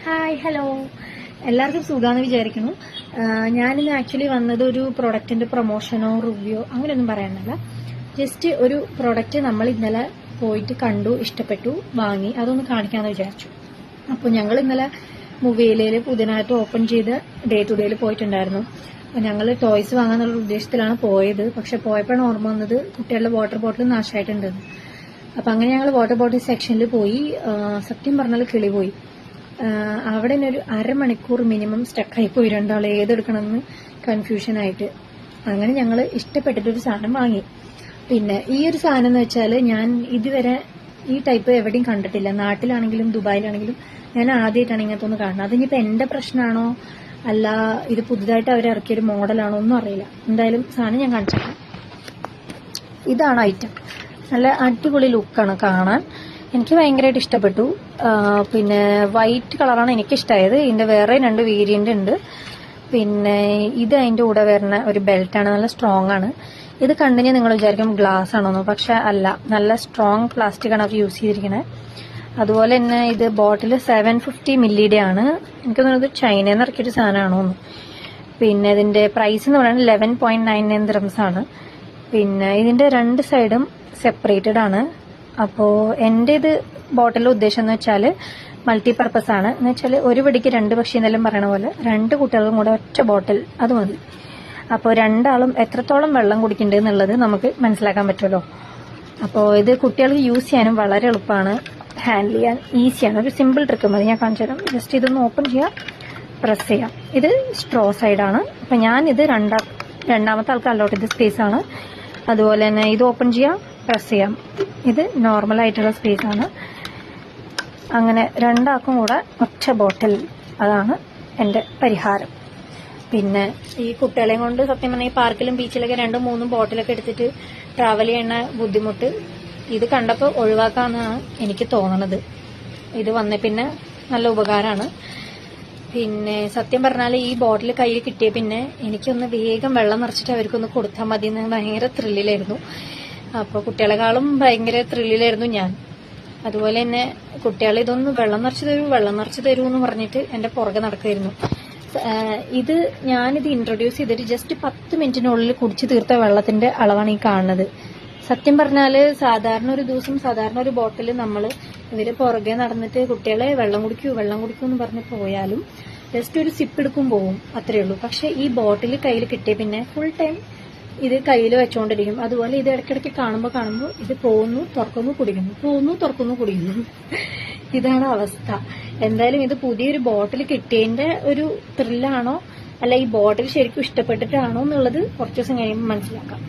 Hi hello, എല്ലാവർക്കും സുഖാന്ന് വിചാരിക്കുന്നു. ഞാനിന്ന് ആക്ച്വലി വന്നത് ഒരു പ്രൊഡക്റ്റിന്റെ പ്രൊമോഷനോ റിവ്യൂ അങ്ങനെയൊന്നും പറയാനല്ല. ജസ്റ്റ് ഒരു പ്രൊഡക്റ്റ് നമ്മൾ ഇന്നലെ പോയിട്ട് കണ്ടു, ഇഷ്ടപ്പെട്ടു, വാങ്ങി, അതൊന്ന് കാണിക്കാമെന്ന് വിചാരിച്ചു. അപ്പോൾ ഞങ്ങൾ ഇന്നലെ മൊബൈലിൽ പുതിയതായിട്ട് ഓപ്പൺ ചെയ്ത് ഡേ ടു ഡേയിൽ പോയിട്ടുണ്ടായിരുന്നു. ഞങ്ങൾ ടോയ്സ് വാങ്ങാന്നുള്ള ഉദ്ദേശത്തിലാണ് പോയത്. പക്ഷെ പോയപ്പോഴാണ് ഓർമ്മ വന്നത് കുട്ടികളുടെ വാട്ടർ ബോട്ടിൽ നാശമായിട്ടുണ്ടെന്ന്. അപ്പം അങ്ങനെ ഞങ്ങൾ വാട്ടർ ബോട്ടിൽ സെക്ഷനിൽ പോയി. സത്യം പറഞ്ഞാൽ കിളി പോയി. അവിടെ ഒരു അരമണിക്കൂർ മിനിമം സ്റ്റക്കായി പോയി. രണ്ടാൾ ഏതെടുക്കണമെന്ന് കൺഫ്യൂഷനായിട്ട്. അങ്ങനെ ഞങ്ങൾ ഇഷ്ടപ്പെട്ടിട്ടൊരു സാധനം വാങ്ങി. പിന്നെ ഈ ഒരു സാധനം എന്ന് വെച്ചാൽ ഞാൻ ഇതുവരെ ഈ ടൈപ്പ് എവിടെയും കണ്ടിട്ടില്ല. നാട്ടിലാണെങ്കിലും ദുബായിലാണെങ്കിലും ഞാൻ ആദ്യമായിട്ടാണ് ഇങ്ങനത്തെ ഒന്ന് കാണുന്നത്. അതിനിപ്പോൾ എന്റെ പ്രശ്നമാണോ അല്ല ഇത് പുതുതായിട്ട് അവർ ഇറക്കിയൊരു മോഡലാണോ ഒന്നും അറിയില്ല. എന്തായാലും സാധനം ഞാൻ കാണിച്ചേക്കാം. ഇതാണ് ഐറ്റം. നല്ല അടിപൊളി ലുക്കാണ് കാണാൻ. എനിക്ക് ഭയങ്കരമായിട്ട് ഇഷ്ടപ്പെട്ടു. പിന്നെ വൈറ്റ് കളറാണ് എനിക്കിഷ്ടമായത്. ഇതിന്റെ വേറെ 2 വേരിയന്റ് ഉണ്ട്. പിന്നെ ഇത് അതിന്റെ കൂടെ വരുന്ന ഒരു ബെൽറ്റാണ്. നല്ല സ്ട്രോങ് ആണ്. ഇത് കണ്ടുകഴിഞ്ഞാൽ നിങ്ങൾ വിചാരിക്കും ഗ്ലാസ് ആണോന്ന്. പക്ഷെ അല്ല, നല്ല സ്ട്രോങ് പ്ലാസ്റ്റിക് ആണ് അവർ യൂസ് ചെയ്തിരിക്കുന്നത്. അതുപോലെ തന്നെ ഇത് ബോട്ടിൽ 750 മില്ലിയുടെ ആണ്. എനിക്ക് തോന്നുന്നത് ചൈനയിൽ നിന്ന് ഇറക്കിയൊരു സാധനമാണോന്ന്. പിന്നെ ഇതിന്റെ പ്രൈസ് എന്ന് പറയുന്നത് 11.99 ദിർഹംസ് ആണ്. പിന്നെ ഇതിന്റെ 2 സൈഡും സെപ്പറേറ്റഡ് ആണ്. അപ്പോൾ എൻ്റെ ഇത് ബോട്ടിലെ ഉദ്ദേശം എന്ന് വെച്ചാൽ മൾട്ടിപർപ്പസ് ആണ്. എന്ന് വെച്ചാൽ ഒരു പിടിക്ക് 2 പക്ഷി എന്നെല്ലാം പറയണ പോലെ 2 കുട്ടികൾക്കും കൂടെ ഒറ്റ ബോട്ടിൽ അത് മതി. അപ്പോൾ രണ്ടാളും എത്രത്തോളം വെള്ളം കുടിക്കുന്നുണ്ട് എന്നുള്ളത് നമുക്ക് മനസ്സിലാക്കാൻ പറ്റുമല്ലോ. അപ്പോൾ ഇത് കുട്ടികൾക്ക് യൂസ് ചെയ്യാനും വളരെ എളുപ്പമാണ്, ഹാൻഡിൽ ചെയ്യാൻ ഈസിയാണ്. ഒരു സിമ്പിൾ ട്രിക്ക് മതി, ഞാൻ കാണിച്ചു തരാം. ജസ്റ്റ് ഇതൊന്ന് ഓപ്പൺ ചെയ്യാം, പ്രസ് ചെയ്യാം. ഇത് സ്ട്രോ സൈഡാണ്. അപ്പം ഞാൻ ഇത് രണ്ടാമത്തെ ആൾക്ക് അലോട്ട് ചെയ്ത സ്പേസ് ആണ്. അതുപോലെ തന്നെ ഇത് ഓപ്പൺ ചെയ്യാം, പ്രസ് ചെയ്യാം. ഇത് നോർമൽ ആയിട്ടുള്ള സ്പേസ് ആണ്. അങ്ങനെ രണ്ടാൾക്കും കൂടെ ഒറ്റ ബോട്ടിൽ. അതാണ് എൻ്റെ പരിഹാരം. പിന്നെ ഈ കുട്ടികളെയും കൊണ്ട് സത്യം പറഞ്ഞാൽ ഈ പാർക്കിലും ബീച്ചിലൊക്കെ 2-3 ബോട്ടിലൊക്കെ എടുത്തിട്ട് ട്രാവൽ ചെയ്യുന്ന ബുദ്ധിമുട്ട് ഇത് കണ്ടപ്പോൾ ഒഴിവാക്കാമെന്നാണ് എനിക്ക് തോന്നണത്. ഇത് വന്ന പിന്നെ നല്ല ഉപകാരമാണ്. പിന്നെ സത്യം പറഞ്ഞാൽ ഈ ബോട്ടിൽ കയ്യിൽ കിട്ടിയ പിന്നെ എനിക്കൊന്ന് വേഗം വെള്ളം നിറച്ചിട്ട് അവർക്കൊന്ന് കൊടുത്താൽ മതി എന്ന് ഭയങ്കര ത്രില്ലിലായിരുന്നു. അപ്പോൾ കുട്ടികളെക്കാളും ഭയങ്കര ത്രില്ലിലായിരുന്നു ഞാൻ. അതുപോലെ തന്നെ കുട്ടികൾ ഇതൊന്ന് വെള്ളം നിറച്ച് തരൂ എന്ന് പറഞ്ഞിട്ട് എൻ്റെ പുറകെ നടക്കുമായിരുന്നു. ഇത് ഞാനിത് ഇൻട്രൊഡ്യൂസ് ചെയ്തിട്ട് ജസ്റ്റ് 10 മിനിറ്റിനുള്ളിൽ കുടിച്ചു തീർത്ത വെള്ളത്തിന്റെ അളവാണ് ഈ കാണുന്നത്. സത്യം പറഞ്ഞാൽ സാധാരണ ഒരു ദിവസം സാധാരണ ഒരു ബോട്ടിൽ നമ്മൾ ഇവര് പുറകെ നടന്നിട്ട് കുട്ടികളെ വെള്ളം കുടിക്കൂ എന്ന് പറഞ്ഞ് പോയാലും ജസ്റ്റ് ഒരു സിപ്പ് എടുക്കും പോവും, അത്രേ ഉള്ളൂ. പക്ഷെ ഈ ബോട്ടിൽ കയ്യിൽ കിട്ടിയ പിന്നെ ഫുൾ ടൈം ഇത് കയ്യിൽ വെച്ചോണ്ടിരിക്കും. അതുപോലെ ഇത് ഇടയ്ക്കിടയ്ക്ക് കാണുമ്പോൾ ഇത് പോകുന്നു തുറക്കുന്നു കുടിക്കുന്നു. ഇതാണ് അവസ്ഥ. എന്തായാലും ഇത് പുതിയൊരു ബോട്ടിൽ കിട്ടിയതിന്റെ ഒരു ത്രില്ലാണോ അല്ല ഈ ബോട്ടിൽ ശരിക്കും ഇഷ്ടപ്പെട്ടിട്ടാണോ എന്നുള്ളത് കുറച്ച് ദിവസം കഴിയുമ്പോൾ മനസ്സിലാക്കാം.